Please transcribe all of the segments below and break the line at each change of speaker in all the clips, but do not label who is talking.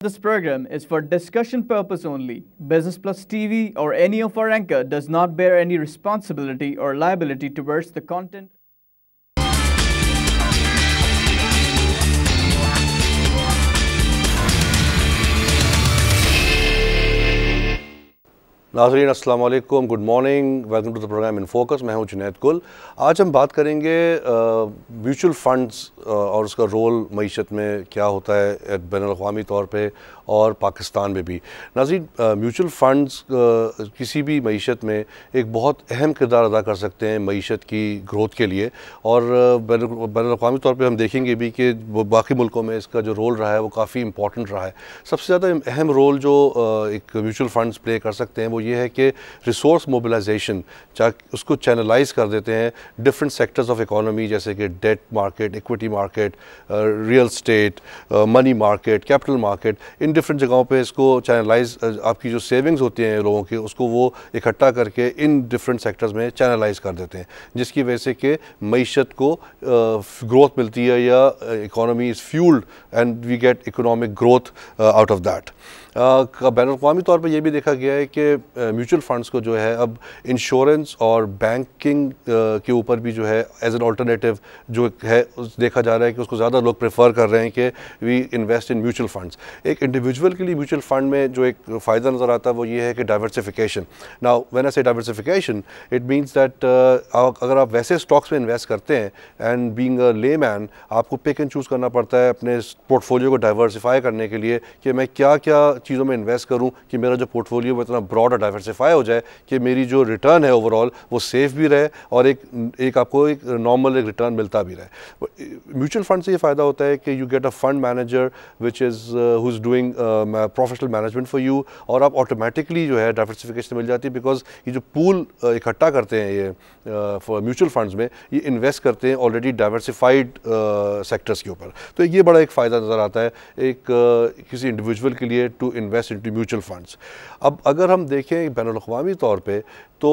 This program is for discussion purpose only. Business Plus TV or any of our anchor does not bear any responsibility or liability towards the content.
नाज़रीन अस्सलाम वालेकुम, good morning, welcome to the program in focus. मैं हूं जुनैद कुल। आज हम बात करेंगे म्यूचुअल फंड्स और उसका रोल मईशत में क्या होता है बैनुल-अक़वामी तौर पे और पाकिस्तान में भी। नाज़रीन, म्यूचुअल फंड्स किसी भी मईशत में एक बहुत अहम किरदार अदा कर सकते हैं मईशत की ग्रोथ के लिए, और बैनुल-अक़वामी तौर पे हम देखेंगे भी कि बाकी मुल्कों में इसका जो रोल रहा है वो काफ़ी इंपॉर्टेंट रहा है। सबसे ज़्यादा अहम रोल जो एक म्यूचुअल फंड्स प्ले कर सकते हैं वो ये है कि रिसोर्स मोबिलाइजेशन, चाहे उसको चैनलाइज कर देते हैं डिफरेंट सेक्टर्स ऑफ इकोनॉमी, जैसे कि debt market, equity market, real estate, money market, capital market. In different जगहों पे इसको चैनलाइज, आपकी जो सेविंग्स होती हैं लोगों की उसको वो इकट्ठा करके इन डिफरेंट सेक्टर्स में चैनलाइज कर देते हैं, जिसकी वजह से कि मईशत को ग्रोथ मिलती है या economy is fueled and we get economic growth out of that. बैनुल-अक़वामी तौर पे ये भी देखा गया है कि म्यूचुअल फंड्स को जो है अब इंश्योरेंस और बैंकिंग के ऊपर भी जो है एज एन अल्टरनेटिव जो है देखा जा रहा है कि उसको ज़्यादा लोग प्रेफर कर रहे हैं कि we invest in mutual funds. एक इंडिविजुअल के लिए म्यूचुअल फंड में जो एक फ़ायदा नज़र आता है वो ये है कि डाइवर्सिफिकेशन। नाउ व्हेन आई से डाइवर्सिफिकेशन, इट मीन्स दैट अगर आप वैसे स्टॉक्स में इन्वेस्ट करते हैं एंड बीइंग अ लेमैन आपको पिक एंड चूज़ करना पड़ता है अपने पोर्टफोलियो को डाइवर्सिफाई करने के लिए कि मैं क्या क्या चीज़ों में इन्वेस्ट करूं कि मेरा जो पोर्टफोलियो वो इतना ब्रॉड और डाइवर्सिफाई हो जाए कि मेरी जो रिटर्न है ओवरऑल वो सेफ भी रहे और एक आपको एक नॉर्मल एक रिटर्न मिलता भी रहे। म्यूचुअल फंड से ये फ़ायदा होता है कि you get a fund manager which is who is doing professional management for you, और आप ऑटोमेटिकली जो है डाइवर्सिफिकेशन मिल जाती है, बिकॉज ये जो पूल इकट्ठा करते हैं ये फॉर म्यूचुअल फंड्स में, ये इन्वेस्ट करते हैं ऑलरेडी डाइवर्सिफाइड सेक्टर्स के ऊपर। तो ये बड़ा एक फ़ायदा नज़र आता है एक किसी इंडिविजुअल के लिए to invest into mutual funds. अब अगर हम देखें बैनुल-अक़वामी तौर पे तो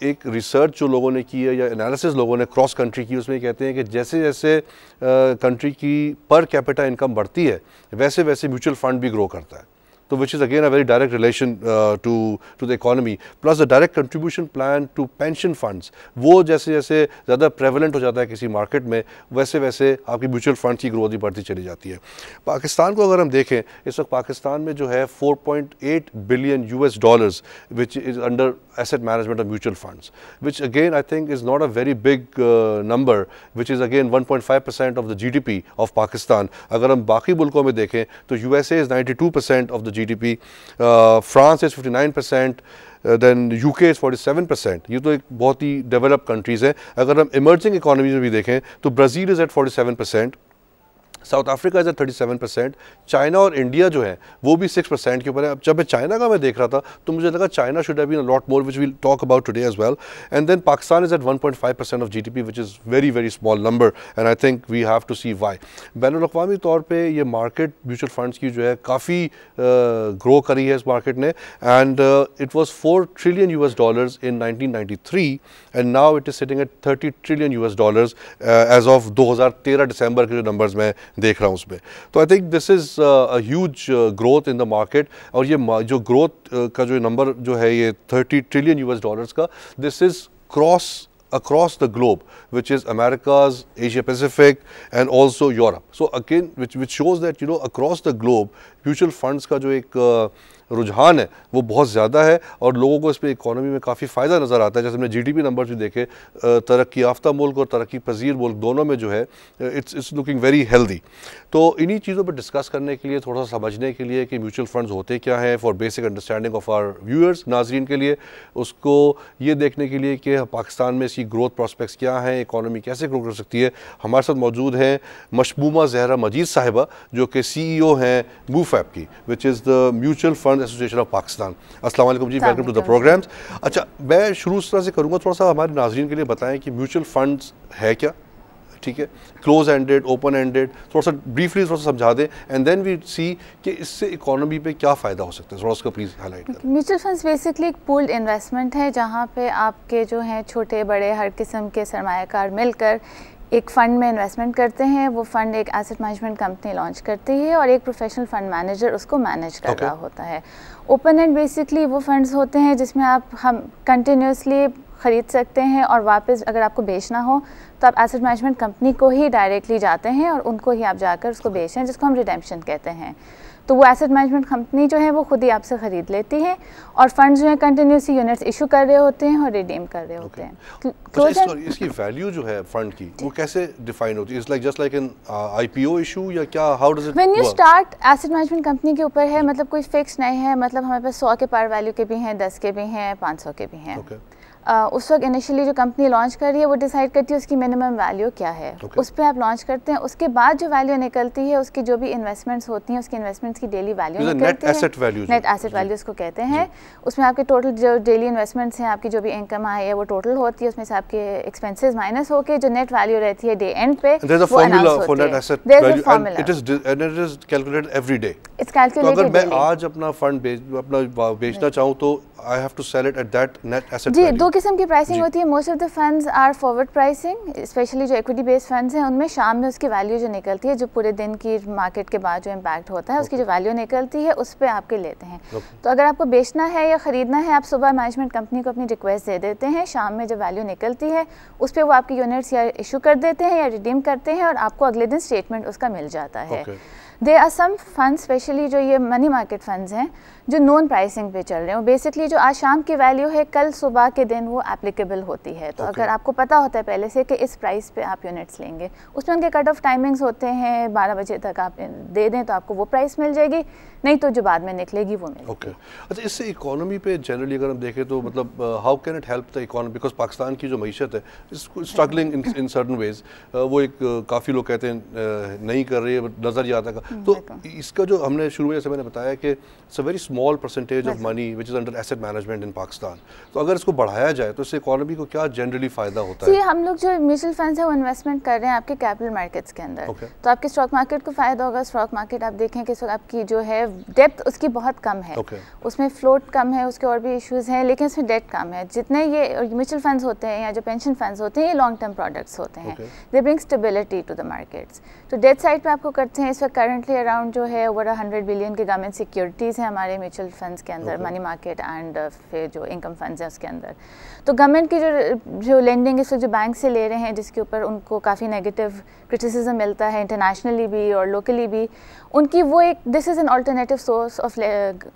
एक रिसर्च जो लोगों ने की है या एनालिसिस लोगों ने क्रॉस कंट्री की, उसमें कहते हैं कि जैसे जैसे कंट्री की पर कैपिटा इनकम बढ़ती है वैसे वैसे म्यूचुअल फंड भी ग्रो करता है। तो which is again a very direct relation to the economy, plus the direct contribution plan to pension funds, वो जैसे जैसे ज़्यादा प्रेवलेंट हो जाता है किसी मार्केट में वैसे वैसे आपकी म्यूचुअल फंड की ग्रोथ भी बढ़ती चली जाती है। पाकिस्तान को अगर हम देखें, इस वक्त पाकिस्तान में जो है $4.8 billion US which is under asset management of mutual funds, which again I think is not a very big number, which is again 1.5% of the GDP of Pakistan. अगर हम बाकी मुल्कों में देखें तो USA is 92% of the GDP, France is 59%, then UK is 47%. ये तो एक बहुत ही डेवलप्ड कंट्रीज़ हैं। अगर हम इमर्जिंग इकोनॉमीज में भी देखें तो Brazil is at 47%, South Africa is at 37%, China और इंडिया जो है वो भी 6% के ऊपर है। अब जब मैं चाइना का मैं देख रहा था तो मुझे लगा China should have been a lot more, which will talk about today as well. And then Pakistan is at 1.5% of GDP, which is very very small number, and I think we have to see why. बैनुल-अक़वामी तौर पर ये market mutual funds की जो है काफ़ी grow करी है इस मार्केट ने, and it was $4 trillion in 1993 and now it is sitting at $30 trillion as of 2013 दिसंबर के जो नंबर्स में देख रहा हूँ उसमें। तो I think this is a huge growth in the market, और ये जो ग्रोथ का जो नंबर जो है ये $30 ट्रिलियन का, this is across the globe, which is Americas, Asia Pacific, and also Europe. So again, which shows that across the globe, mutual funds का जो एक रुझान है वो बहुत ज़्यादा है और लोगों को इस पर इकोनॉमी में काफ़ी फ़ायदा नज़र आता है। जैसे हमने GDP नंबर भी देखे, तरक्की याफ्ता मुल्क और तरक्की पजीर मुल्क दोनों में जो है इट्स लुकिंग वेरी हेल्दी। तो इन्हीं चीज़ों पर डिस्कस करने के लिए, थोड़ा सा समझने के लिए कि म्यूचुअल फंड्स होते क्या हैं, for basic understanding of our viewers, नाजरीन के लिए, उसको ये देखने के लिए कि पाकिस्तान में इसकी ग्रोथ प्रॉस्पेक्ट्स क्या हैं, इकोनॉमी कैसे ग्रो कर सकती है, हमारे साथ मौजूद हैं मशमूमा ज़हरा मजीद साहिबा, जो कि CEO हैं MUFAP की, विच is the mutual fund association of Pakistan. अस्सलाम वालेकुम जी, वेलकम टू द प्रोग्राम्स। अच्छा, मैं शुरू इस तरह से करूँगा, थोड़ा सा हमारे नाज़रीन के लिए बताएं कि म्यूचुअल फंड्स है क्या, ठीक है, क्लोज एंडेड, ओपन एंडेड, थोड़ा सा ब्रीफली थोड़ा सा समझा दें, एंड देन वी सी कि इससे इकोनॉमी पे क्या फ़ायदा हो सकता है, थोड़ा उसका प्लीज़ हाईलाइट करें।
म्यूचुअल फंड्स बेसिकली एक पूल्ड इन्वेस्टमेंट है जहाँ पे आपके जो हैं छोटे बड़े हर किस्म के सरमायाकार मिलकर एक फ़ंड में इन्वेस्टमेंट करते हैं, वो फ़ंड एक एसेट मैनेजमेंट कंपनी लॉन्च करती है और एक प्रोफेशनल फ़ंड मैनेजर उसको मैनेज कर रहा होता है। ओपन एंड बेसिकली वो फंड्स होते हैं जिसमें हम कंटिन्यूसली ख़रीद सकते हैं और वापस अगर आपको बेचना हो तो आप एसेट मैनेजमेंट कंपनी को ही डायरेक्टली जाते हैं और उनको ही आप जाकर उसको बेचते हैं, जिसको हम रिडेम्पशन कहते हैं। तो वो एसेट मैनेजमेंट कंपनी जो है वो खुद ही आपसे ख़रीद लेती है और फंड्स जो है कंटिन्यूसली यूनिट्स इशू कर रहे होते हैं और रिडीम कर रहे होते हैं।
इसकी वैल्यू जो है फंड की वो कैसे डिफाइन होती है? It's like just like an IPO issue या क्या? How does it?
When you start asset management company के ऊपर है, मतलब कोई फिक्स नहीं है, मतलब हमारे पास 100 के पार वैल्यू के भी हैं, 10 के भी हैं, 500 के भी हैं। उस वक्त इनिशियली जो कंपनी लॉन्च कर रही है वो डिसाइड करती है उसकी मिनिमम वैल्यू क्या है, उस पर आप लॉन्च करते हैं। उसके बाद जो वैल्यू निकलती है उसकी जो भी इन्वेस्टमेंट्स होती हैं उसकी इन्वेस्टमेंट्स की डेली वैल्यू निकलती है, नेट एसेट वैल्यू उसको कहते हैं। उसमें आपके टोटल जो डेली इन्वेस्टमेंट्स हैं, आपकी जो भी इनकम आई है वो टोटल होती है, उसमें से आपके एक्सपेंसेस माइनस होकर जो नेट वैल्यू रहती है डे एंड पे वो अनाउंस होती है।
It is calculated every day.
It's calculated.
अगर मैं आज अपना फंड बेचना चाहूँ तो I have to sell it at that net asset
ji,
value।
दो किस्म की प्राइसिंग होती है। Most of the funds are forward pricing, specially जो इक्विटी बेस्ड फंड्स हैं उनमें शाम में उसकी वैल्यू जो निकलती है, जो पूरे दिन की मार्केट के बाद जो इम्पैक्ट होता है उसकी जो वैल्यू निकलती है उस पर आपके लेते हैं। तो अगर आपको बेचना है या ख़रीदना है, आप सुबह मैनेजमेंट कंपनी को अपनी रिक्वेस्ट दे देते हैं, शाम में जब वैल्यू निकलती है उस पर वो आपकी यूनिट्स या इशू कर देते हैं या रिडीम करते हैं और आपको अगले दिन स्टेटमेंट उसका मिल जाता है। There are some funds, specially जो ये मनी मार्केट फंड्स हैं जो नॉन प्राइसिंग पे चल रहे हैं, बेसिकली जो आज शाम की वैल्यू है कल सुबह के दिन वो एप्लीकेबल होती है। तो अगर आपको पता होता है पहले से कि इस प्राइस पे आप यूनिट्स लेंगे, उसमें उनके कट ऑफ टाइमिंग्स होते हैं, 12 बजे तक आप दे दें तो आपको वो प्राइस मिल जाएगी, नहीं तो जो बाद में निकलेगी वो मिलेगी।
अच्छा, इससे इकोनॉमी पे जनरली अगर हम देखें तो मतलब how can it help the economy? Because Pakistan की जो मईशत है स्ट्रगलिंग इन सर्टन वेज, वो एक काफ़ी लोग कहते हैं नहीं कर रही है, नज़र ही आता है। तो इसका जो हमने शुरू में जैसे मैंने बताया कि it's a very small percentage of money which is under asset management in Pakistan. तो अगर इसको बढ़ाया जाए तो इससे इकोनॉमी को क्या जनरली फ़ायदा होता है?
हम लोग जो म्यूचुअल फंड्स है वो इन्वेस्टमेंट कर रहे हैं आपके कैपिटल मार्केट्स के अंदर। तो आपके स्टॉक मार्केट को फ़ायदा होगा। स्टॉक मार्केट आप देखें कि आपकी जो है डेप्थ उसकी बहुत कम है, उसमें फ्लोट कम है, उसके और भी इश्यूज़ हैं, लेकिन उसमें डेट कम है। जितने ये म्यूचुअल फंड्स होते हैं या जो पेंशन फंड्स होते हैं ये लॉन्ग टर्म प्रोडक्ट्स होते हैं, they bring stability to the markets. तो डेट साइड पे आपको करते हैं इस वक्त करंटली अराउंड जो है ओवर 100 बिलियन के गवर्नमेंट सिक्योरिटीज़ हैं हमारे म्यूचुअल फंड्स के अंदर, मनी मार्केट एंड फिर जो इनकम फंड्स हैं उसके अंदर। तो गवर्नमेंट की जो लेंडिंग इस वक्त जो बैंक से ले रहे हैं जिसके ऊपर उनको काफ़ी नेगेटिव क्रिटिसिज्म मिलता है इंटरनेशनली भी और लोकली भी, उनकी वो एक this is an alternative source of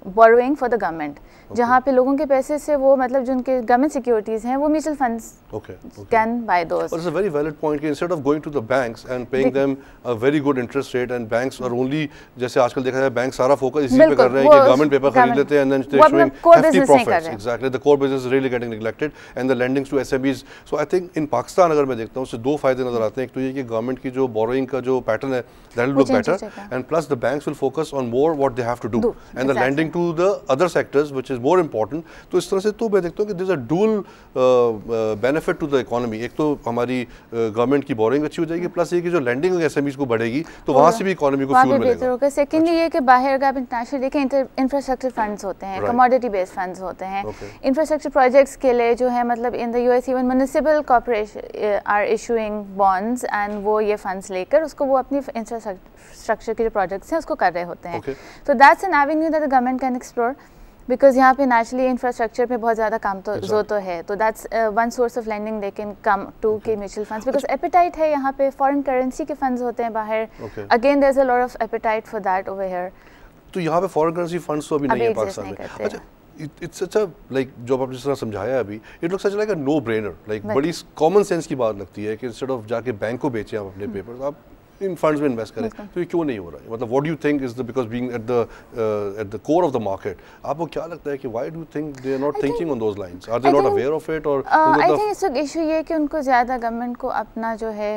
borrowing for the government, जहाँ पे लोगों के पैसे से वो मतलब जो उनके गवर्नमेंट सिक्योरिटीज़ हैं वो mutual funds can buy those.
It's a very valid point कि instead of going to the banks and paying them a very good interest rate and banks are only, जैसे आजकल देखा जाए बैंक सारा focus इसी पे कर रहे हैं कि गवर्नमेंट पेपर खरीद लेते हैं and then they showing hefty profits। Exactly, the core business is really getting neglected and the lendings to SMEs. So I think in Pakistan अगर मैं देखता हूँ उससे दो फायदे नजर आते हैं। एक तो ये कि गवर्नमेंट की जो बोरोइंग का जो पैटर्न है that will look better and plus the banks will focus on more what they have to do and the lending to the other sectors which is more important. तो इस तरह से तो मैं देखता हूँ कि there is a dual benefit to the economy. एक तो हमारी गवर्नमेंट की बोरोइंग अच्छी हो जाएगी, प्लस ये कि जो लेंडिंग एसएमईज को बढ़ेगी तो वहाँ से भी इकोनॉमी को फ्यूल मिलेगा।
सेकेंडली ये कि बाहर अगर आप इंटरनेशनल देखें इंफ्रास्ट्रक्चर फंड्स होते हैं, कमोडिटी बेस्ड फंड्स होते हैं, इंफ्रास्ट्रक्चर प्रोजेक्ट्स के लिए जो है मतलब in the US even municipal corporation are issuing bonds and वो ये फंड्स लेकर उसको वो अपनी इंफ्रास्ट्रक्चर के जो प्रोजेक्ट्स हैं उसको कर रहे होते हैं। तो that's an Avenue that the government can explore because यहाँ पे नेचुरली इंफ्रास्ट्रक्चर पे बहुत ज़्यादा काम तो जो तो है। तो that's one source of lending they can come to के म्यूचुअल फंड्स बिकॉज एपेटाइट है यहाँ पे, फॉरेन करेंसी के फंड्स होते हैं बाहर, again there is a lot of appetite for that over here.
तो यहाँ पे फॉरेन करेंसी फंड्स तो अभी नहीं है पाकिस्तान में। अच्छा, इट्स सच अ लाइक जो आपने जिस तरह समझाया अभी, it looks such like a no brainer, like बड़ी कॉमन सेंस की बात लगती है कि इंस्टेड ऑफ जाके बैंक को बेचें आप अपने पेपर्स, आप इन फंड्स में इन्वेस्ट करें। तो ये क्यों नहीं हो रहा है? मतलब what do you think is the because being at the core of the market, आपको क्या लगता है कि why do you think they are not thinking on those lines? Are they not aware of it? और
I think it's issue ये कि उनको ज़्यादा गवर्नमेंट को अपना जो है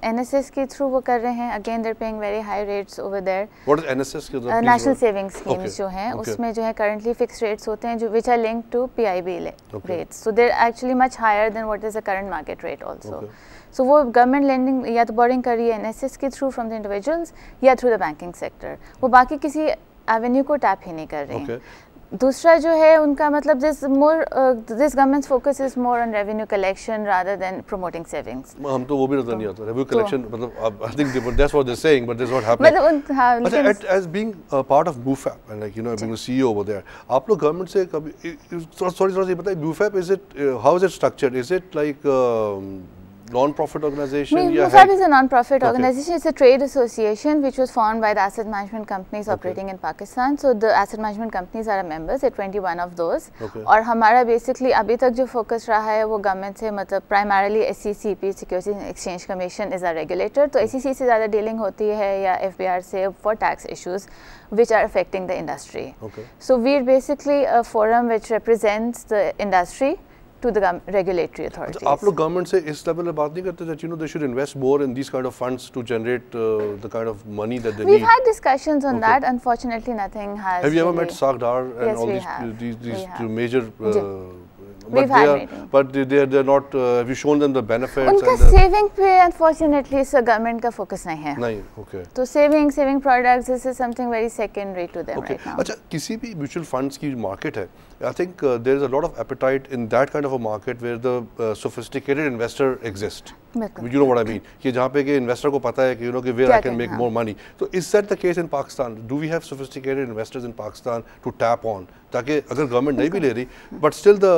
एनएसएस के थ्रू वो कर रहे हैं, again they are paying very high rates over there.
What is NSS?
National savings schemes जो हैं उसमें जो है करंटली फिक्स्ड रेट्स होते हैं जो which are linked to PIB rates, so they are actually much higher than what is the current market rate also. सो वो गवर्नमेंट लेंडिंग या तो बोरिंग कर रही है एनएसएस के थ्रू फ्रॉम द इंडिविजुअल्स या थ्रू द बैंकिंग सेक्टर, वो बाकी किसी एवेन्यू को टैप ही नहीं कर रही है। दूसरा जो है उनका मतलब this governments focus is more on revenue collection rather than promoting savings.
हम तो वो भी नजर नहीं आता रेवेन्यू कलेक्शन, मतलब I think that's what they are saying but that's what happening.
मतलब हां,
as being part of BuFAP and like you know being the CEO over there, आप लोग गवर्नमेंट से कभी थोड़ा सा बताइए BuFAP is it, how is it structured, is it like non-profit organization?
BuFAP is a non-profit organization. It's a trade association which was formed by the asset management companies operating in Pakistan. So the asset management companies are our members. There are 21 of those. और हमारा basically अभी तक जो focus रहा है वो government से, मतलब primarily SEC, Securities and Exchange Commission is our regulator. तो SEC से ज़्यादा dealing होती है या FBR से for tax issues which are affecting the industry. So we're basically a forum which represents the industry to the regulatory authorities. आप लोग government से इस लेवल पे बात नहीं करते that you know they should invest more in these kind of funds to generate the kind of money that they need? We've had discussions on that. Unfortunately, nothing has. Have you ever met Sagdar and all these major? We've had meetings. But they're not. Have you shown them the benefits? उनका saving पे unfortunately इस government का focus नहीं है. नहीं, okay. तो saving products, this is something very secondary to them right now. अच्छा, किसी भी mutual funds की market है, I think there is a lot of appetite in that kind of a market where the sophisticated investor exists. You know what I mean? कि जहाँ पे कि investor को पता है कि you know कि where I can make more money. So is that the case in Pakistan? Do we have sophisticated investors in Pakistan to tap on? ताकि अगर government नहीं भी ले रही, but still the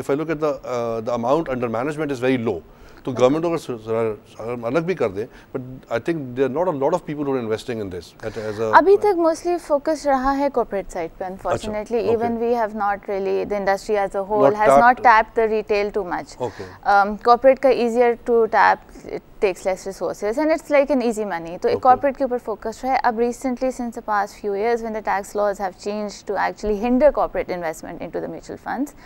if I look at the amount under management is very low. तो government अगर अलग भी कर दे, but I think there are not a lot of people who are investing in this as a. अभी तक mostly focus रहा है कॉर्पोरेट साइड पे, unfortunately even we have not really, the industry as a whole has not tapped the retail too much. Corporate का easier to tap, it takes less resources and it's like an easy money. तो corporate के ऊपर focus है. अब recently since the past few years when the tax laws have changed to actually hinder corporate investment into the mutual funds,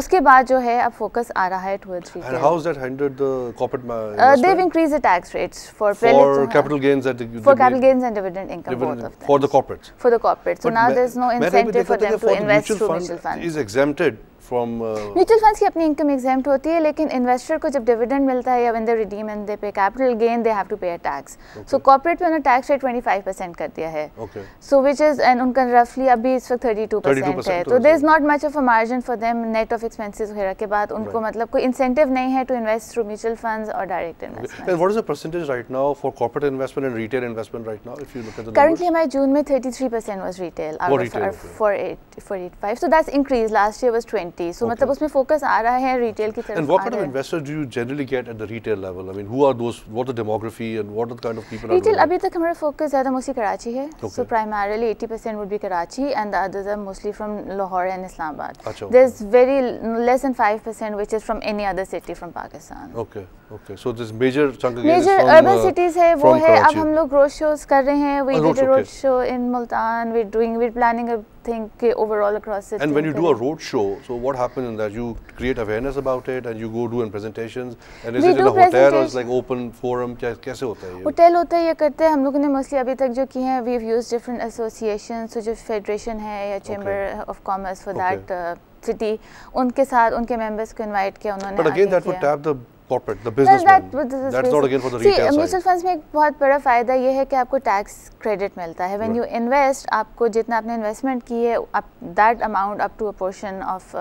उसके बाद जो है अब focus आ रहा है towards retail. And how has that hindered the corporate investment? They've increased the tax rates for capital gains and dividend income, both of them. For the corporates. For the corporates. So now there's no incentive for them to invest through mutual funds. Is exempted from mutual funds की अपनी income exempt होती है, लेकिन investor को जब dividend मिलता है या when they redeem and they pay capital gain, they have to pay a tax. So corporate पे उन्होंने tax rate 25% कर दिया है. So which is, and उनका roughly अभी इस वक्त 32% है. तो there is not much of a margin for them net of expenses वगैरह के बाद उनको मतलब कोई incentive नहीं है to invest through mutual funds or direct investment. And what is the percentage right now for corporate investment and retail investment right now if you look at the numbers? Currently हमारे जून में 33% was retail out of our 485. So that's increased. Last year was 20. So मतलब उसमें focus आ रहा है retail की तरफ. And what kind of investors do you generally get at the retail level? I mean, who are those? What are the demography and what are the kind of people? Retail अभी तक हमारा focus ज़्यादा mostly Karachi है. So primarily 80% would be Karachi and the others are mostly from Lahore and Islamabad. There's very less than 5% which is from any other city from Pakistan. Okay. So this major chunk again is from urban cities है, वो है. अब हम लोग road shows कर रहे हैं. We did a road show in Multan. We're planning a thing overall across the city. And when you do a road show, so what happens in that? You create awareness about it and you go do presentations. And is it in a hotel or is like open forum? कैसे होता है ये? Hotel होता है, ये करते हैं हम लोगों ने mostly अभी तक जो की हैं. We've used different associations, so जो federation है या chamber of commerce for that city, उनके साथ उनके members को invite किया उन्होंने. But again that would tap the corporate, the businessman. That's not again for the retail side. Mutual funds में एक बहुत बड़ा फायदा ये है कि आपको tax credit मिलता है. When you invest, आपको जितना आपने investment की है, that amount up to a portion of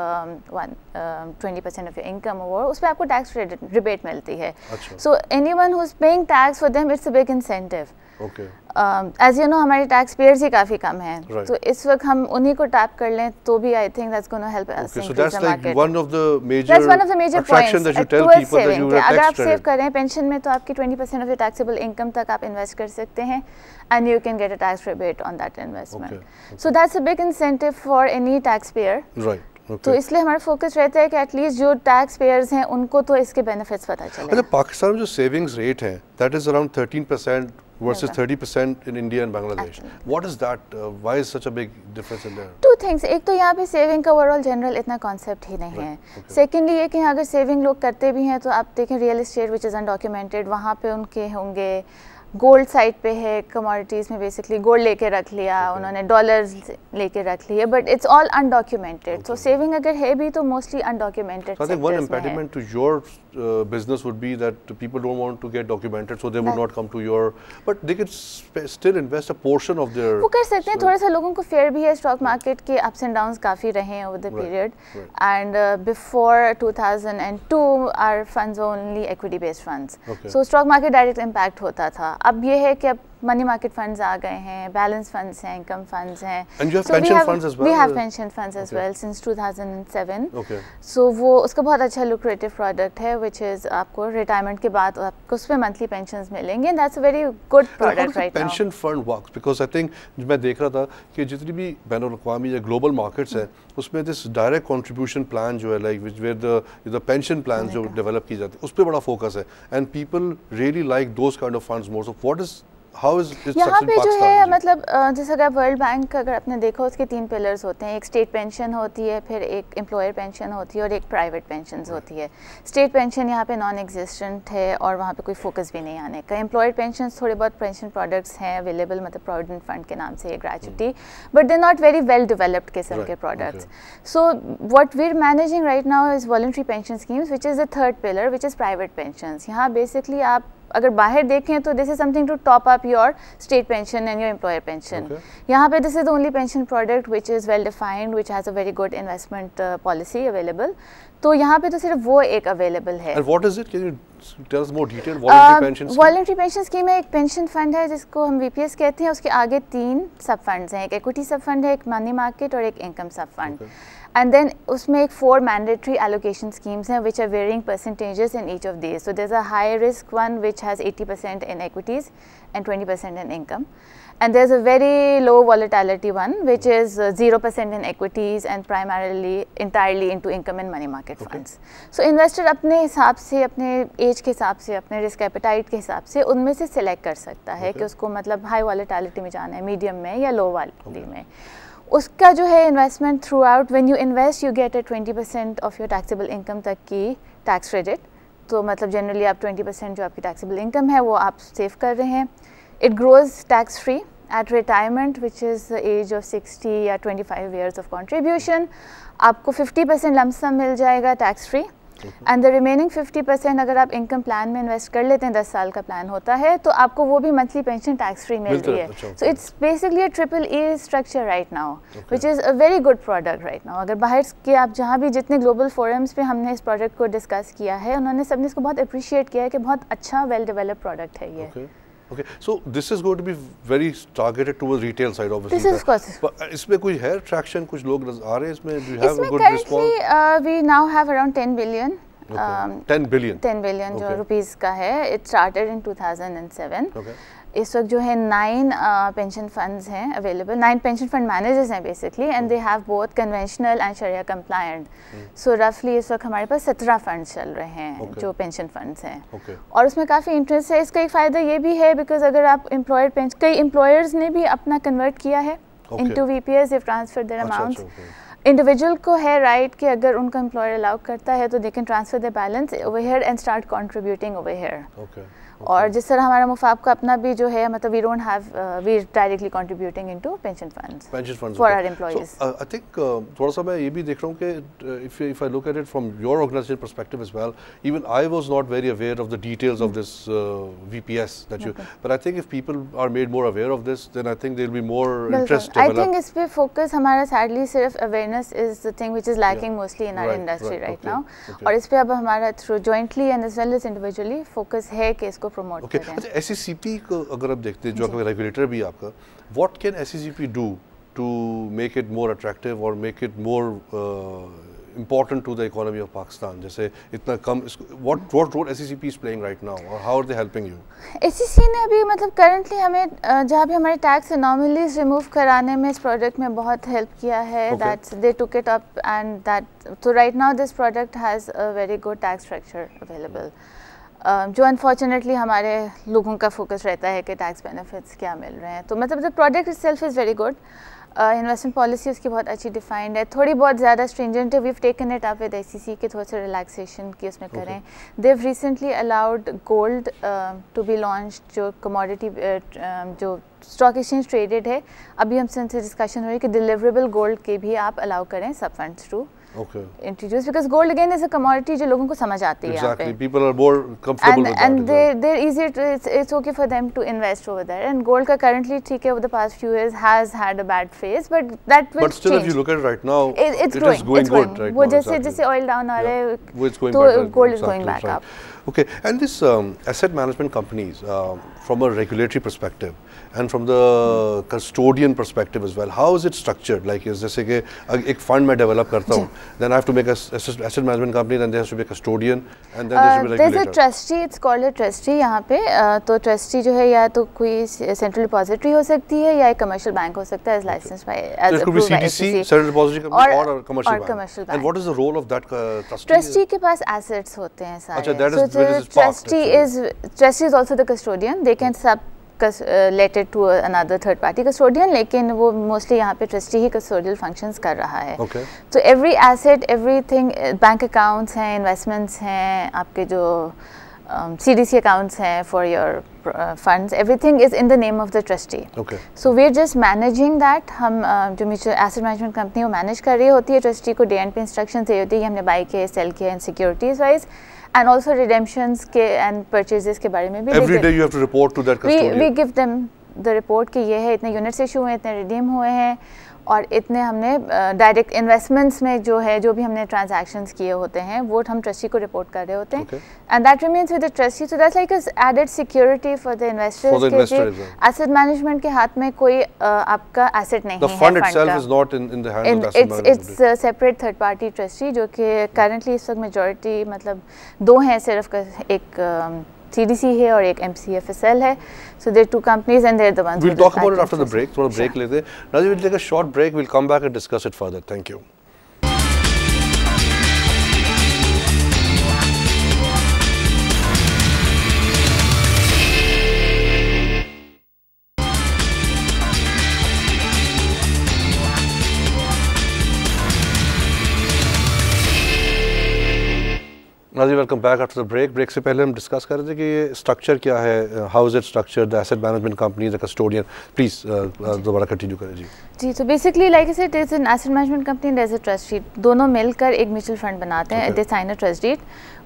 20% of your income or उस पे आपको tax credit rebate मिलती है. So anyone who's paying tax, for them it's a big incentive. Okay. As you know, हमारे tax payers ही काफी कम हैं. तो इस वक्त हम उन्हीं को tap कर लें तो भी I think that's going to help us increase the market. So that's like one of the major attractions that you tell people that you have tax credit. अगर आप save कर रहे हैं pension में तो आपकी 20% of your taxable income तक आप invest कर सकते हैं and you can get a tax rebate on that investment. So that's a big incentive for any taxpayer. Right. तो इसलिए हमारा फोकस रहता है कि एटलीस्ट जो टैक्स पेयर्स हैं उनको तो इसके बेनिफिट्स पता चले. अच्छा, पाकिस्तान में जो सेविंग्स रेट है that is around 13% versus 30% in India and Bangladesh. Actually. What is that? Why is such a big difference in there? Two things. एक तो यहाँ पे सेविंग का ओवरऑल जनरल इतना कॉन्सेप्ट ही नहीं है. सेकेंडली ये कि अगर सेविंग लोग करते भी हैं तो आप देखें real estate which is undocumented, वहाँ पे उनके होंगे गोल्ड साइड पे है, कमोडिटीज़ में बेसिकली गोल्ड लेके रख लिया, उन्होंने डॉलर्स लेके रख लिए, but it's all undocumented. So saving अगर है भी तो mostly undocumented.
So I think one impediment to your business would be that people don't want to get documented, so they would not come to your. But they could still invest a portion of their.
वो कर सकते हैं. थोड़ा सा लोगों को fair भी है. स्टॉक मार्केट के अप्स एंड डाउन्स काफ़ी रहे हैं over the period. And before 2002 our funds only equity based funds. So stock market direct impact होता था. अब ये है कि अब मनी मार्केट फंड्स आ गए हैं, बैलेंस फंड्स हैं, इनकम फंड्स हैं.
And you have pension funds as well?
We have pension funds as well since 2007. Okay. So वो उसका बहुत अच्छा lucrative product है, which is आपको रिटायरमेंट के बाद आपको उस पर मंथली पेंशन्स मिलेंगे. And that's a very good product right now.
Pension fund works because I think मैं देख रहा था कि जितनी भी बैनुल-अक़वामी या ग्लोबल मार्केट्स हैं उसमें दिस डायरेक्ट कंट्रीब्यूशन प्लान जो है like which where the pension plan जो डेवलप की जाती है उस पर बड़ा फोकस है. And people really like those kind of funds more. So what is
यहाँ पे जो है मतलब जैसे अगर वर्ल्ड बैंक अगर आपने देखा उसके 3 पिलर्स होते हैं. एक स्टेट पेंशन होती है, फिर एक एम्प्लॉयर पेंशन होती है और एक प्राइवेट पेंशन होती है. स्टेट पेंशन यहाँ पे नॉन एग्जिस्टेंट है और वहाँ पे कोई फोकस भी नहीं आने का. एम्प्लॉयर पेंशन थोड़े बहुत पेंशन प्रोडक्ट्स हैं अवेलेबल, मतलब प्रोविडेंट फंड के नाम से, gratuity, but they not very well developed किस्म के products. So what we are managing right now is voluntary pension schemes which is the third pillar which is private pension. यहाँ basically आप अगर बाहर देखें तो this is something to top up your state pension and your employer pension. यहाँ पे this is the only pension product which is well defined, which has a very good investment policy available. तो यहाँ पे तो सिर्फ वो एक available है.
What is it? Can you tell us more detail? Voluntary pension scheme.
Voluntary pension scheme में एक पेंशन फंड है जिसको हम वीपीएस कहते हैं. उसके आगे 3 सब फंड्स हैं. एक इक्विटी सब फंड है, एक मनी मार्केट और एक इनकम सब फंड. And then उसमें एक 4 mandatory allocation schemes हैं which are varying percentages in each of these. So there's a high risk one which has 80% in equities and 20% in income. And there's a very low volatility one which is 0% in equities and primarily entirely into income and money market funds. So investor अपने हिसाब से, अपने as के हिसाब से, अपने risk appetite के हिसाब से उनमें से सिलेक्ट कर सकता है कि उसको मतलब हाई वॉलेटिलिटी में जाना है, मीडियम में या लो वॉलेटिलिटी में. उसका जो है investment through out when you invest you get 20% of your taxable income तक की टैक्स क्रेडिट. तो मतलब जनरली आप 20% जो आपकी टैक्सेबल इनकम है वो आप सेव कर रहे हैं. It grows tax free at retirement which is the age of 60 या 25 ईयर्स ऑफ कॉन्ट्रीब्यूशन. आपको 50% लमसम मिल जाएगा tax free. And the remaining 50% अगर आप इनकम प्लान में इन्वेस्ट कर लेते हैं, 10 साल का प्लान होता है, तो आपको वो भी मंथली पेंशन टैक्स फ्री मिल रही है. So it's basically a EEE structure right now which is a very good product right now. अगर बाहर के आप जहाँ भी जितने ग्लोबल फोरम्स पे हमने इस प्रोडक्ट को डिस्कस किया है, उन्होंने सबने इसको बहुत अप्रिशिएट किया है कि बहुत अच्छा वेल डेवलप्ड प्रोडक्ट है ये.
Okay, so this is going to be very targeted towards retail side, obviously.
This is course.
इसमें कोई है traction, कुछ लोग आ रहे हैं इसमें? Do you have a good response?
Currently, we now have around 10 billion.
10 billion.
10 billion जो rupees का है. It started in 2007. इस वक्त जो है 9 पेंशन फंड्स हैं अवेलेबल. 9 पेंशन फंड मैनेजर्स हैं basically and they have both conventional and शरिया कंप्लायंट. सो रफली इस वक्त हमारे पास 17 फंड्स चल रहे हैं जो पेंशन फंड्स हैं. और उसमें काफ़ी इंटरेस्ट है. इसका एक फ़ायदा ये भी है बिकॉज अगर आप एम्प्लॉयर पेंशन, कई एम्प्लॉयर्स ने भी अपना कन्वर्ट किया है into VPS, they transfer their amounts. Individual को है राइट कि अगर उनका एम्प्लॉयर अलाउ करता है तो they can transfer the balance over here and start contributing over here. और जिस तरह हमारा मुफाब का अपना भी जो है मतलब we don't have we directly contributing into pension funds for our employees.
I think थोड़ा सा मैं ये भी देख रहा हूँ कि if I look at it from your organisation perspective as well, even I was not very aware of the details of this VPS that you, but I think if people are made more aware of this then I think there will be more interest.
I think इस पे focus हमारा sadly सिर्फ awareness is the thing which is lacking mostly in our industry right now. और इस पे अब हमारा through jointly and as well as individually focus है कि इसको प्रमोट करें.
SECP को अगर आप देखते हैं जो आपका रेगुलेटर भी आपका, what can SECP do to make it more attractive or make it more important to the economy of Pakistan? जैसे इतना कम, what role SECP is playing right now or how are they helping you?
SEC ने अभी मतलब currently हमें जहाँ भी हमारे tax anomalies remove कराने में इस प्रोडक्ट में बहुत हेल्प किया है. That's they took it up and that so right now this product has a very good tax structure available. जो अनफॉर्चुनेटली हमारे लोगों का फोकस रहता है कि टैक्स बेनिफिट्स क्या मिल रहे हैं. तो मतलब the product itself is very good. Investment policy उसकी बहुत अच्छी डिफाइंड है, थोड़ी बहुत ज़्यादा स्ट्रिंजेंट है. We have taken it up with ICC के थोड़ा सा रिलैक्सेशन की उसमें करें. They have recently allowed gold to be launch, जो कमोडिटी जो स्टॉक एक्सचेंज ट्रेडेड है. अभी हमसे उनसे डिस्कशन हो रही है कि डिलीवरेबल गोल्ड के भी आप अलाउ करें सब funds to introduce, because gold again is a commodity जो लोगों को समझ आती है.
Exactly, people are more comfortable with that.
And they're easier to, it's okay for them to invest over there. And gold का currently ठीक है over the past few years has had a bad phase, but that will change.
But still, if you look at it right now,
it's growing.
Is going good right
वो
now.
जैसे oil down आ रहा है,
तो
gold is going back up.
Okay, and this asset management companies, from a regulatory perspective and from the custodian perspective as well, how is it structured? Like, is जैसे कि एक fund मैं develop करता हूँ, then I have to make a asset management company, then there has to be a custodian, and then there should be a regulator.
There's a trustee, it's called a trustee यहाँ पे. तो trustee जो है या तो कोई central depository हो सकती है या एक commercial bank हो सकता है as licensed by, as approved by SEC.
Central depository company or a commercial bank. And what is the role of that trustee?
Trustee के पास assets होते हैं सारे.
अच्छा, that is where it is parked.
Trustee is also the custodian. They can let it to another third party custodian, लेकिन वो mostly यहाँ पे trustee ही custodial functions कर रहा है.
Okay.
So every asset, everything, bank accounts हैं, investments हैं, आपके जो CDC accounts हैं for your funds, everything is in the name of the trustee.
Okay.
So we're just managing that. हम जो mutual asset management company वो manage कर रही होती है, trustee को day end पे instructions दे होती है कि हमने buy किया, sell किया and securities wise. And also redemptions के and purchases के बारे में भी.
Every day you have to report to that custodian.
We give them the report कि ये है, इतने units issue हुए, इतने redeem हुए हैं और इतने हमने डायरेक्ट इन्वेस्टमेंट्स में जो है, जो भी हमने ट्रांजैक्शंस किए होते हैं वो हम ट्रस्टी को रिपोर्ट कर रहे होते हैं. And that remains with the trustee. So that's like a added security for the investors के एसेट मैनेजमेंट के हाथ में कोई आपका एसेट नहीं है.
The fund itself is not in the hands of the asset management.
It's a separate third party trustee जो कि करंटली इस वक्त मेजॉरिटी मतलब दो हैं सिर्फ, एक CDC है और एक MCFSL है. So there are two companies and they're the ones.
We'll talk about it after the break. थोड़ा break लेते हैं. Now we'll take a short break. We'll come back and discuss it further. Thank you. नाज़रीन, welcome back after the break. Break से पहले हम discuss कर रहे थे कि ये स्ट्रक्चर क्या है, how is it structure, the asset management company, the custodian. Please दोबारा कंटिन्यू करें जी.
तो basically like I said, is an asset management company and as a trust deed, दोनों मिलकर एक म्यूचुअल फंड बनाते हैं. They sign a trust deed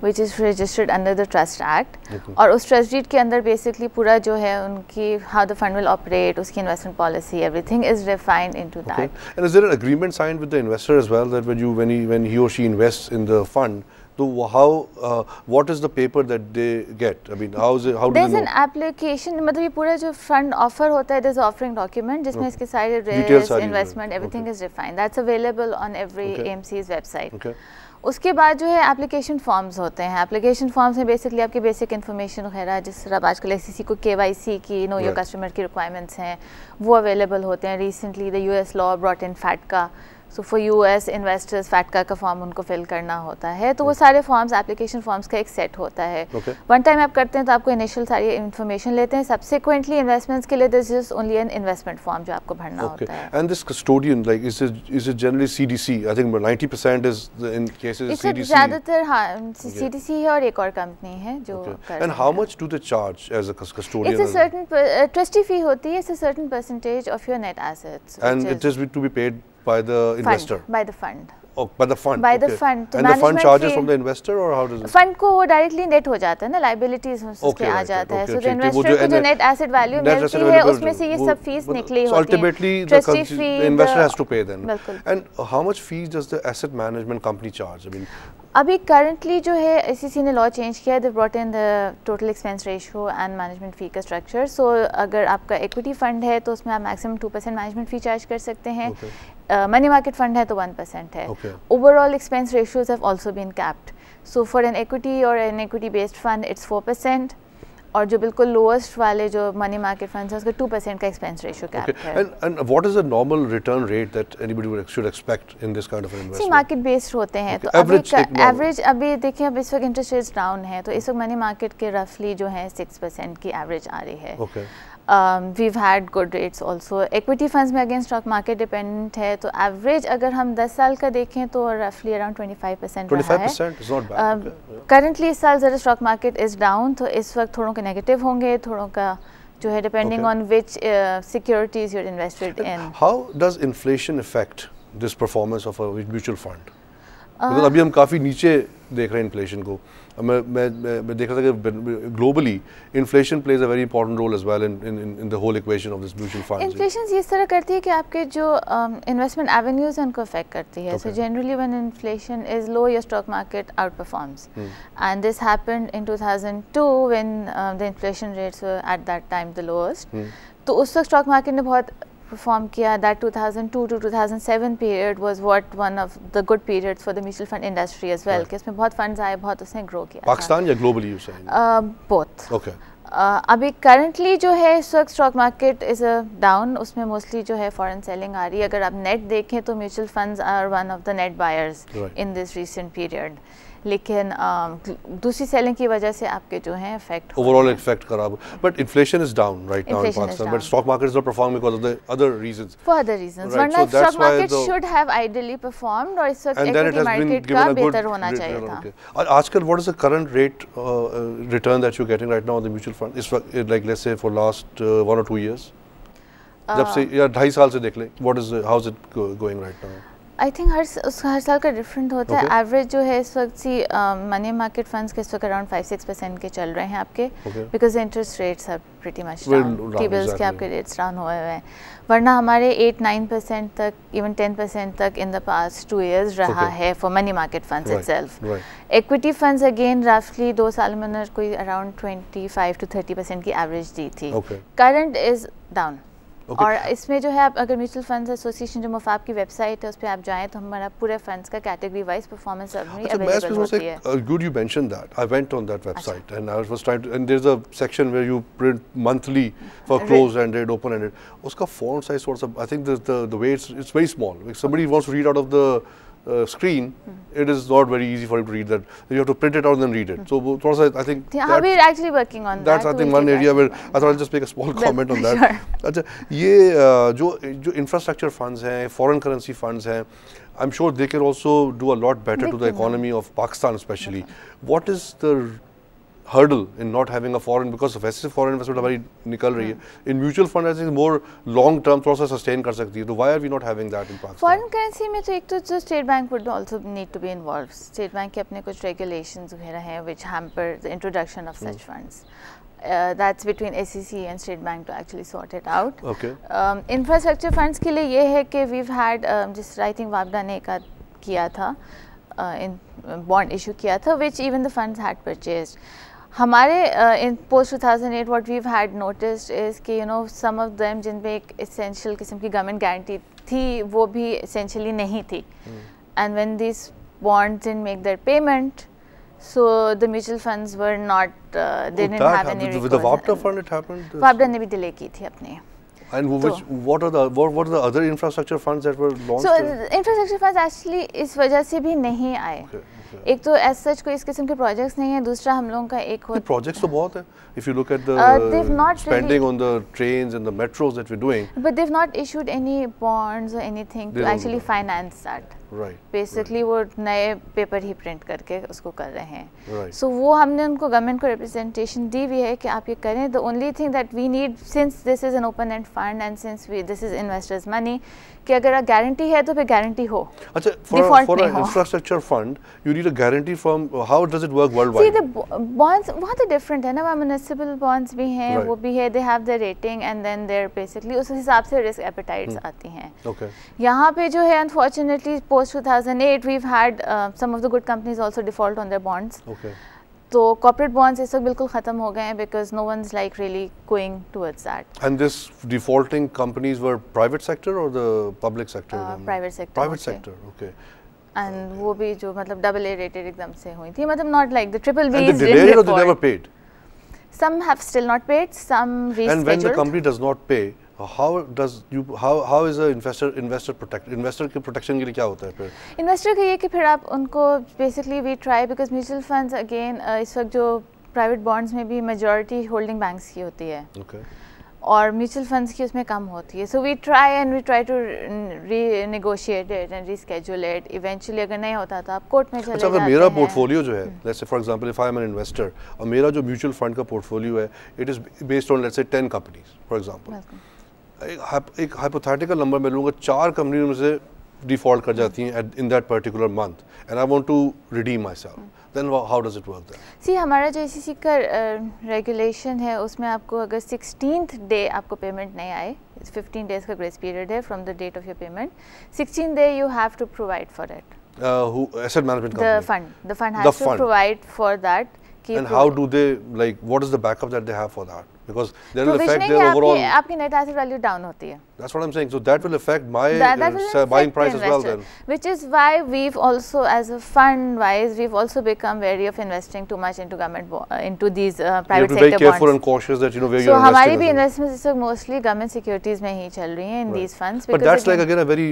which is registered under the trust act. और उस ट्रस्ट डीड के अंदर बेसिकली पूरा जो है उनकी how the fund will operate, उसकी investment policy, everything is defined into that.
And is there an agreement signed with the investor as well that when he or she invests in the fund, so what is the paper that they get? I mean, how do they know?
There's an application, मतलब ये पूरा जो fund offer होता है, there's an offering document जिसमें इसके सारे risk, investment, everything is defined. That's available on every AMC's website. उसके बाद जो है एप्लीकेशन फॉर्म्स होते हैं. एप्लीकेशन फॉर्म्स में बेसिकली आपकी बेसिक इन्फॉर्मेशन वगैरह, जिस तरह आजकल SEC को KYC की नो योर कस्टमर की रिक्वायरमेंट्स हैं वो अवेलेबल होते हैं. Recently the US law brought in FATCA. So for US investors FATCA का फॉर्म उनको फिल करना होता है. तो वो सारे फॉर्म्स, एप्लीकेशन फॉर्म्स का एक सेट होता है. वन टाइम आप करते हैं तो आपको इनिशियल सारी इन्फॉर्मेशन लेते हैं. सब्सिक्वेंटली इन्वेस्टमेंट्स के लिए this is only an investment form जो आपको भरना होता है.
And this custodian, like is it generally CDC? I think 90% is in cases CDC.
ज्यादातर हां CDC है और एक और कंपनी है जो करती है.
And how much do they charge as a custodian?
It's a certain trustee fee होती है. It's a certain percentage of your net assets
and it is to be paid by the investor?
By the fund.
Oh, by the fund.
By the fund.
And the fund charges from the investor, or how does it?
Fund को वो directly net हो जाता है ना, liabilities उसके आ जाता है. So the investor को जो net asset value मिलती है उसमें से ये सब fees निकली होती हैं.
Ultimately the investor has to pay then. And how much fees does the asset management company charge? I mean,
अभी करंटली जो है SEC ने लॉ चेंज किया है. They brought in the total expense ratio and management fee का structure. सो अगर आपका equity fund है तो उसमें आप मैक्सिमम 2% मैनेजमेंट फ़ी चार्ज कर सकते हैं. मनी मार्केट फंड है तो 1% है. Overall expense ratios have also been capped. So for an equity और an equity based fund it's 4%. और जो बिल्कुल लोएस्ट वाले जो मनी मार्केट फंड्स हैं उसका 2% का एक्सपेंस रेशियो कैप है.
And what is the normal return rate that anybody should expect in this kind of an investment?
Market based होते हैं. तो एवरेज अभी देखिए, अब इस वक्त इंटरेस्ट रेट्स डाउन है तो इस वक्त मनी मार्केट के रफली जो है 6% की एवरेज आ रही है. we've had good rates also. Equity funds में again stock market dependent है, तो average अगर हम 10 साल का देखें तो roughly around 25% रहा है.
25% is not bad.
Currently इस साल ज़रा stock market is down, तो इस वक्त थोड़ों के negative होंगे, थोड़ों का जो है depending on which securities you're invested in.
How does inflation affect this performance of a mutual fund? Because अभी हम काफ़ी नीचे देख रहे हैं इन्फ्लेशन को. मैं देख रहा था कि globally inflation plays a very important role as well in the whole equation of this mutual funds.
Inflation इस तरह करती है कि आपके जो इन्वेस्टमेंट एवेन्यूज हैं उनको अफेक्ट करती है. So generally when inflation is low your stock market out performs, and this happened in 2002 when the inflation rates were at that time the lowest. तो उस वक्त स्टॉक मार्केट ने बहुत perform किया. That 2002 to 2007 period was what one of the good periods for the mutual fund industry as well. कि इसमें बहुत funds आए, बहुत उसने grow किया.
पाकिस्तान या globally you saying?
Both.
Okay.
अभी currently जो है इस वक्त stock market is down, उसमें mostly जो है foreign selling आ रही है. अगर आप net देखें तो mutual funds are one of the net buyers in this recent period. लेकिन दूसरी सेलिंग की वजह से आपके जो हैं इफेक्ट
ओवरऑल इफेक्ट खराब. But inflation is down right now in Pakistan, but stock market is not performing because of the other reasons.
For other reasons, वरना stock market should have ideally performed और इस वक्त इक्विटी मार्केट का बेहतर होना चाहिए था.
और आजकल what is the current rate return that you are getting right now on the mutual fund इस वक्त, like let's say for last 1 or 2 years, जब से या 2.5 साल से देख लें, what is how is it going right now?
I think हर साल का डिफरेंट होता है. एवरेज जो है इस वक्त सी मनी मार्केट फंड्स के इस वक्त अराउंड 5-6% के चल रहे हैं आपके, because interest rates are pretty much down. T-bills के आपके रेट्स डाउन हुए हुए हैं, वरना हमारे 8-9% तक, इवन 10% तक इन द पास्ट 2 years रहा है for money market funds itself. Equity funds again रफली 2 साल में उन्होंने कोई अराउंड 25-30% की एवरेज दी थी. Current is down. और इसमें जो है आप अगर म्यूचुअल फंड्स एसोसिएशन जो मुफाब की वेबसाइट है उस पे आप जाएं तो हमारा पूरे फंड्स का category wise performance summary available होती है.
Good you mentioned that. I went on that website and I was trying to, and there's a section where you print monthly for closed-ended, open-ended. उसका font size sort of, I think the way it's very small. If somebody wants to read out of the screen, it is not very easy for him to read that. You have to print it out and then read it. So, I think
we're actually working on that.
That's I think one area where I thought I'll just make a small comment on that. अच्छा, ये जो infrastructure funds हैं, foreign currency funds हैं, I'm sure they can also do a lot better to the economy of Pakistan especially. What is the hurdle in not having a foreign, because वैसे foreign investment हमारी निकल रही है. In mutual fund I think more long term थोड़ा सा sustain कर सकती है. तो why are we not having that in Pakistan?
Foreign currency में तो एक तो जो State Bank would also need to be involved. State Bank के अपने कुछ regulations वगैरह हैं which hamper the introduction of such funds. That's between SEC and State Bank to actually sort it out.
Okay.
Infrastructure funds के लिए ये है कि we've had जिस I think वापडा ने एक किया था in bond issue किया था which even the funds had purchased. हमारे in post 2008 what we've had noticed is कि you know some of them जिन पे एक essential किस्म की government guarantee थी वो भी essentially नहीं थी. And when these bonds didn't make their payment, so the mutual funds were not they didn't have any recourse.
With the WAPDA fund it happened?
WAPDA ने भी delay की थी अपने.
And what are the other infrastructure funds that were launched?
So infrastructure funds actually इस वजह से भी नहीं आए. एक तो एज सच कोई इस किस्म के प्रोजेक्ट्स नहीं है, दूसरा हम लोगों का एक हो
प्रोजेक्ट्स तो बहुत है. If you look at the spending on the trains and the metros that we're doing,
but they've not issued any bonds or anything to actually finance that.
Right.
Basically वो नए पेपर ही print करके उसको कर रहे हैं. So वो हमने उनको गवर्नमेंट को रिप्रेजेंटेशन दी हुई है कि आप ये करें. The only thing that we need, since this is an open-end fund and since this is investors' money, कि अगर गारंटी है तो फिर गारंटी हो.
अच्छा, for an infrastructure fund, you need a guarantee from. How does it work worldwide?
See, the bonds बहुत ही different है ना. वहाँ municipal bonds भी हैं, वो भी है. They have their rating and then they're basically उस हिसाब से risk appetites आती हैं.
Okay.
यहाँ पे जो है unfortunately post 2008 we've had some of the good companies also default on their bonds.
Okay.
तो corporate bonds इस वक्त बिल्कुल ख़त्म हो गए हैं because no one's like really going towards that.
And this defaulting companies were private sector or the public sector?
Private sector.
Private sector, okay.
And वो भी जो मतलब AA rated एकदम से हुई थी, मतलब not like the triple B's.
And they delayed or they never paid?
Some have still not paid, some rescheduled.
And when the company does not pay, how is a investor protected? Investor के protection के लिए क्या होता है फिर?
Investor के ये कि फिर आप उनको basically we try because mutual funds again इस वक्त जो private bonds में भी majority holding banks की होती है.
Okay.
और म्यूचुअल फंड्स की उसमें कम होती है. So we try to renegotiate it and reschedule it. Eventually अगर नहीं होता तो आप कोर्ट में चले जाते हैं.
अगर मेरा पोर्टफोलियो जो है, let's say for example if I am an investor और मेरा जो म्यूचुअल फंड का पोर्टफोलियो है it is based on let's say 10 companies for example. एक हाइपोथेटिकल नंबर मैं लूँगा, 4 कंपनियों में से डिफॉल्ट कर जाती हैं in that particular month and I want to redeem my self, then how does it work?
See हमारा जो ACC का रेगुलेशन है उसमें आपको अगर 16th डे आपको पेमेंट नहीं आए, 15 डेज का ग्रेस पीरियड है from the date of your payment, 16th day you have to provide for it.
Asset management company?
The fund has to provide for that.
And how do they, like, what is the backup that they have for that? Because that will affect their overall.
आपकी net asset value down होती है.
That's what I'm saying. So that will affect my buying price as well then.
Which is why we've also, as a fund wise, we've also become wary of investing too much into government, into these private sector bonds. You have to be very careful and
cautious that you know where you're investing.
So हमारी भी investments इस वक्त mostly government securities में ही चल रही हैं in these funds.
But that's like again a very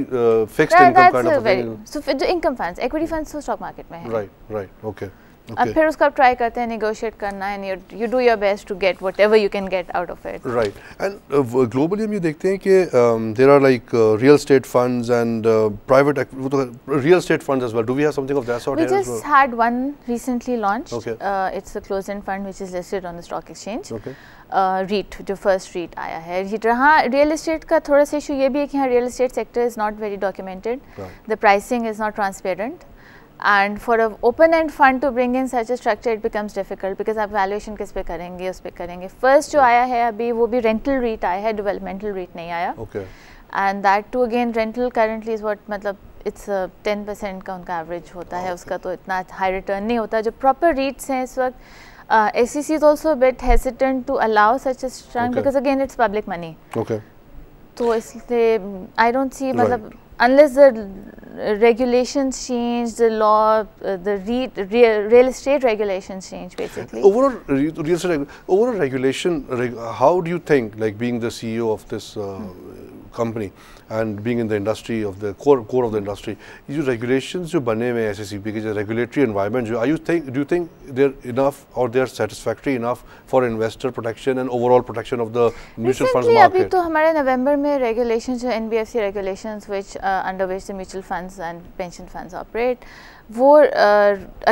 fixed income kind of thing.
So जो income funds, equity funds तो stock market में है.
Right. Okay.
अब फिर उसका आप ट्राई करते हैं नेगोशिएट करना है, you do your best to get whatever you can get out of it.
Right. And globally हम ये देखते हैं कि there are like real estate funds and private real estate funds as well. Do we have something of that sort?
We just had one recently launched.
Okay.
It's a closed-end fund which is listed on the stock exchange.
Okay.
REIT जो first REIT आया है. हाँ, real estate का थोड़ा सा issue ये भी है कि हाँ real estate sector is not very documented, the pricing is not transparent. And for an open-end fund to bring in such a structure, it becomes difficult because आप valuation किस पे करेंगे, उस पे करेंगे. First जो आया है अभी वो भी rental REIT आया है, developmental REIT नहीं आया.
Okay.
And that too again rental currently is what मतलब it's 10% का उनका average होता है, उसका तो इतना high return नहीं होता. जो proper REITs हैं इस वक्त SEC is also a bit hesitant to allow such a structure because again it's public money.
Okay.
तो इसलिए I don't see मतलब unless the regulations change, the law, the real estate regulations change basically.
Overall regulation, how do you think, like being the CEO of this company and being in the industry of the core of the industry, जो regulations जो बने हुए हैं SECP के जो regulatory environment जो, do you think they're enough or they're satisfactory enough for investor protection and overall protection of the mutual funds market?
अभी तो हमारे नवंबर में regulations जो NBFC regulations which under which the mutual funds and pension funds operate, वो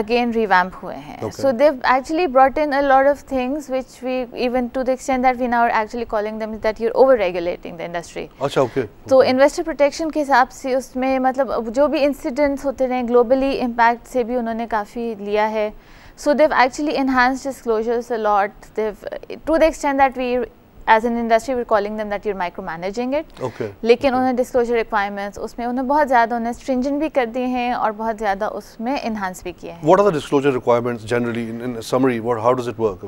again revamp हुए हैं. So they've actually brought in a lot of things which we, even to the extent that we now are actually calling them that you're over regulating the industry.
अच्छा, okay.
तो investor protection के हिसाब से उसमें मतलब जो भी incidents होते रहे globally impact से भी उन्होंने काफ़ी लिया है. So they've actually enhanced disclosures a lot. They've, to the extent that we as an industry we're calling them that you're micromanaging it.
Okay.
लेकिन उन्हें disclosure requirements उसमें उन्हें बहुत ज़्यादा उन्हें stringent भी कर दिए हैं और बहुत ज़्यादा उसमें enhance भी किए हैं.
What are the disclosure requirements generally in summary? How does it work?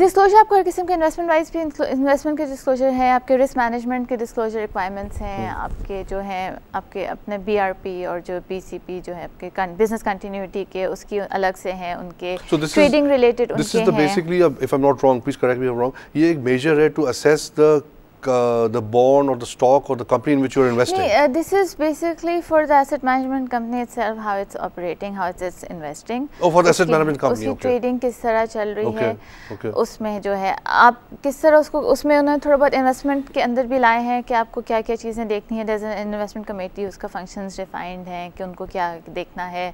Disclosure आपको हर किस्म के investment wise भी investment के disclosure है, आपके risk management के disclosure requirements हैं, आपके जो हैं आपके अपने BRP और जो BCP जो है आपके business continuity के उसकी अलग से हैं, उनके trading related उनके हैं.
This is the basically, if I'm not wrong, please correct me if I'm wrong. ये एक measure है to assess the bond or the stock or the company in which you are investing.
This is basically for the asset management company itself, how it's operating, how it's investing.
Oh, for the asset management company.
उसकी trading किस तरह चल रही है, उसमें जो है आप किस तरह उसको उसमें उन्होंने थोड़ा बहुत investment के अंदर भी लाए हैं कि आपको क्या क्या चीज़ें देखनी है. There's an investment committee, उसका functions defined हैं कि उनको क्या देखना है.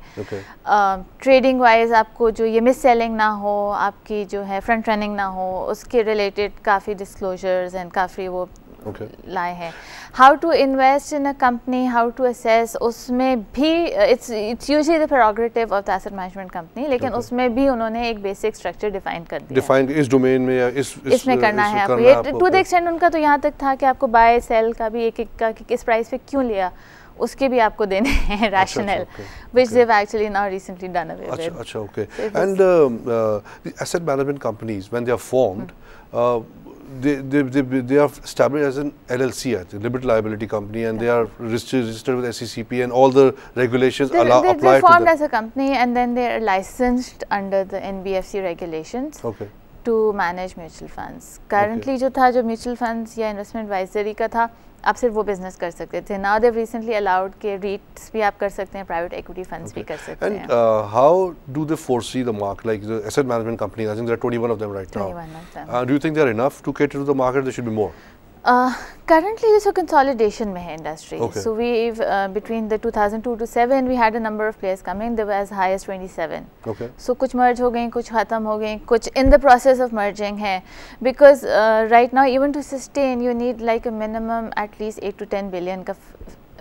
Trading wise आपको जो ये miss selling ना हो, आपकी जो है front running ना हो, उसके related काफ़ी disclosures and काफ़ी लाए हैं. How to invest in a company, how to assess, उसमें भी it's usually the prerogative of the asset management company, लेकिन उसमें भी उन्होंने एक basic structure define कर दिया.
Define इस domain में या
इसमें करना है आपको. ये to the extent उनका तो यहाँ तक था कि आपको buy sell का भी एक का कि किस price पे क्यों लिया उसके भी आपको देने हैं rationale, which they've actually now recently done away with.
अच्छा, okay. And the asset management companies, when they are formed, they are established as an LLC, a limited liability company, and they are registered with SECP, and all the regulations apply to them.
They're formed as a company, and then they are licensed under the NBFC regulations.
Okay.
to manage mutual funds. Currently जो था, जो mutual funds या investment advisory का था, आप सिर्फ वो business कर सकते थे. Now they've recently allowed कि REITs भी आप कर सकते हैं, private equity funds भी कर सकते हैं.
And how do they foresee the market, like the asset management companies? I think there are 21 of them right now.
21 of them.
Do you think they are enough to cater to the market? There should be more.
Currently this consolidation में है industry.
Okay.
So we've between the 2002 to 7 we had a number of players coming. They were as high as 27.
Okay.
So कुछ merge हो गए, कुछ खत्म हो गए, कुछ in the process of merging है. Because right now even to sustain you need like a minimum at least 8 to 10 billion का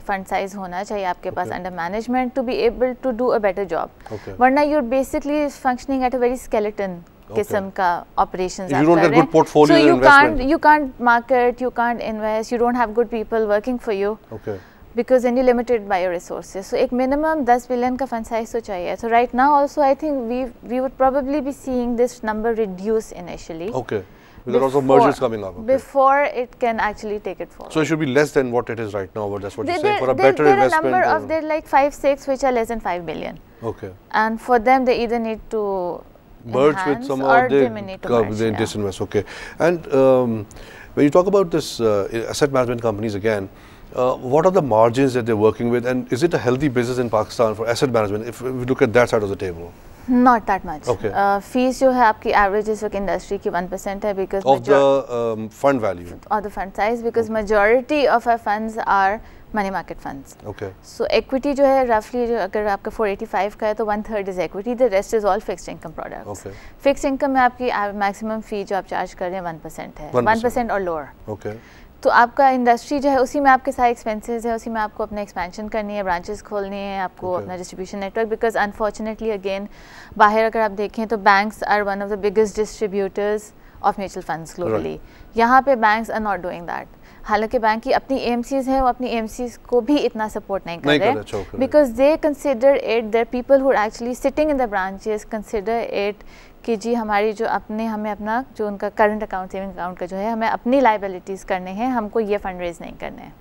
fund size होना चाहिए आपके पास under management to be able to do a better job.
Okay.
वरना you're basically functioning at a very skeleton किस्म का operations
you don't get good portfolio
so
investment.
you can't market, you can't invest, you don't have good people working for you.
Okay.
Because then you're limited by your resources. So एक minimum 10 billion का fund size तो चाहिए. So right now also I think we would probably be seeing this number reduce initially.
Okay. There are also mergers coming up. Okay.
Before it can actually take it forward.
So it should be less than what it is right now, but that's what you're saying, for a better
there
investment.
There are a number of, there are like 5-6 which are less than 5 billion.
Okay.
And for them they either need to
merge with some
or
they disinvest. Okay. And when you talk about this asset management companies again, what are the margins that they're working with, and is it a healthy business in Pakistan for asset management if we look at that side of the table?
Not that much.
Okay.
Fees जो है आपकी average इस वक्त industry की 1% है because
of the fund value
of the fund size, because majority of our funds are money market funds.
Okay.
So equity जो है roughly जो अगर आपका 485 का है तो 1/3 is equity, the rest is all fixed income products.
Okay.
Fixed income में आपकी maximum fee जो आप charge कर रहे हैं 1% है, 1% or lower.
Okay.
तो आपका इंडस्ट्री जो है उसी में आपके सारे एक्सपेंसेस है, उसी में आपको अपना एक्सपेंशन करनी है, ब्रांचेस खोलनी है, आपको अपना distribution network, because unfortunately again बाहर अगर आप देखें तो banks are one of the biggest distributors of mutual funds globally. यहाँ पे banks are not doing that. हालांकि बैंक की अपनी एएमसीज है, वो अपनी एएमसीज को भी इतना सपोर्ट नहीं कर रहे, because they consider it, there people who are actually sitting in the branches consider it कि जी हमारी जो अपने हमें अपना जो उनका करंट अकाउंट सेविंग अकाउंट का जो है हमें अपनी लाइबिलिटीज़ करने हैं, हमको ये फंड रेज नहीं करने हैं.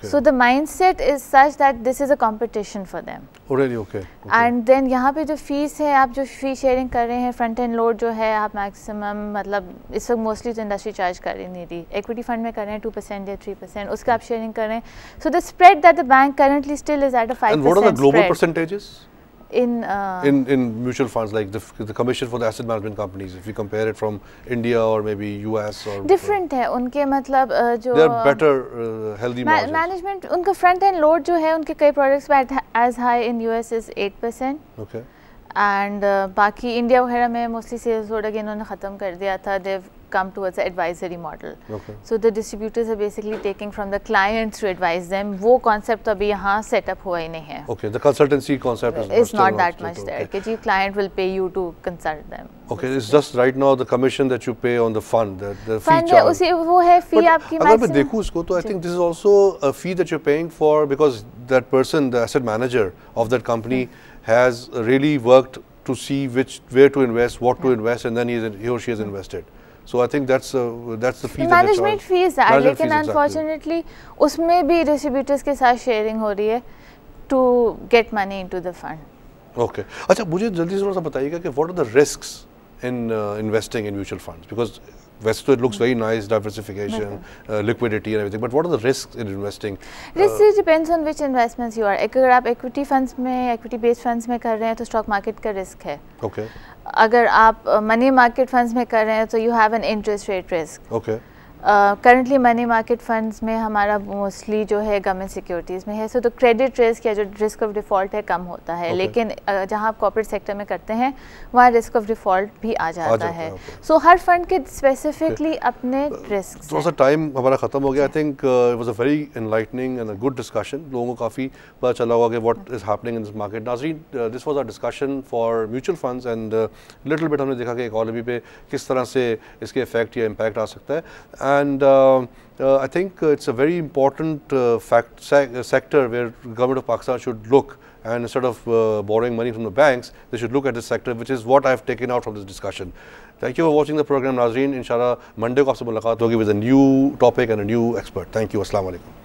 So the mindset is such that this is a competition for them.
Already okay.
And then यहाँ पे जो फीस है, आप जो फी शेयरिंग कर रहे हैं, फ्रंट एंड लोड जो है आप मैक्सिमम मतलब इस वक्त मोस्टली तो इंडस्ट्री चार्ज कर रही नहीं थी, इक्विटी फंड में कर रहे हैं 2% या 3%, उसका आप शेयरिंग कर रहे हैं. So the spread that the bank currently still is at a 5%.
And what are the global percentages?
In
mutual funds, like the commission for the asset management companies, if you compare it from India or maybe US or
different है उनके मतलब जो
they are better healthy margins.
Management उनका front end load जो है उनके कई products में as high in US is 8%.
Okay.
And बाकी इंडिया वगैरह में mostly sales load again उन्होंने ख़त्म कर दिया था. They've come towards the advisory model.
Okay.
So the distributors are basically taking from the clients to advise them. वो concept तो अभी यहाँ set up हुआ ही नहीं है.
Okay, the consultancy concept is
not that much there. कि जी client will pay you to consult them.
Okay, it's just right now the commission that you pay on the fund, the fee
fund
charge.
उसी वो है fee आपकी maximum.
अगर मैं देखूँ इसको तो I think this is also a fee that you're paying for because that person, the asset manager of that company, has really worked to see where to invest, what to invest, and then he or she has invested. So I think that's the fee.
Management fees are, लेकिन unfortunately उसमें भी distributors के साथ sharing हो रही है to get money into the fund.
Okay. अच्छा मुझे जल्दी से थोड़ा सा बताइएगा कि what are the risks in investing in mutual funds, because वैसे तो it looks very nice, diversification, liquidity and everything, but what are the risks in investing?
Risks depends on which investments you are. अगर आप equity funds में, equity based funds में कर रहे हैं तो stock market का risk है.
Okay.
अगर आप मनी मार्केट फंड्स में कर रहे हैं तो you have an interest rate risk.
Okay.
Currently money market funds में हमारा मोस्टली जो है गवर्नमेंट सिक्योरिटीज़ में है, सो तो क्रेडिट रिस्क या जो रिस्क ऑफ डिफ़ॉल्ट है कम होता है. लेकिन जहाँ आप कॉर्पोरेट सेक्टर में करते हैं वहाँ रिस्क ऑफ डिफ़ॉल्ट भी आ जाता है. सो हर फंड के स्पेसिफिकली अपने रिस्क.
थोड़ा सा टाइम हमारा ख़त्म हो गया. I think it was a very enlightening and a good discussion. लोगों को काफ़ी पता चला होगा कि what is happening in this market. नाज़रीन, this was our discussion for mutual funds and little bit हमने देखा कि इकोनॉमी पे किस तरह से इसके इफेक्ट या इम्पैक्ट आ सकता है. And I think it's a very important sector where government of Pakistan should look, and instead of borrowing money from the banks, they should look at this sector, which is what I've taken out from this discussion. Thank you for watching the program, Nazreen. Inshallah, Monday को आपसे मुलाकात होगी with a new topic and a new expert. Thank you. Assalamu alaikum.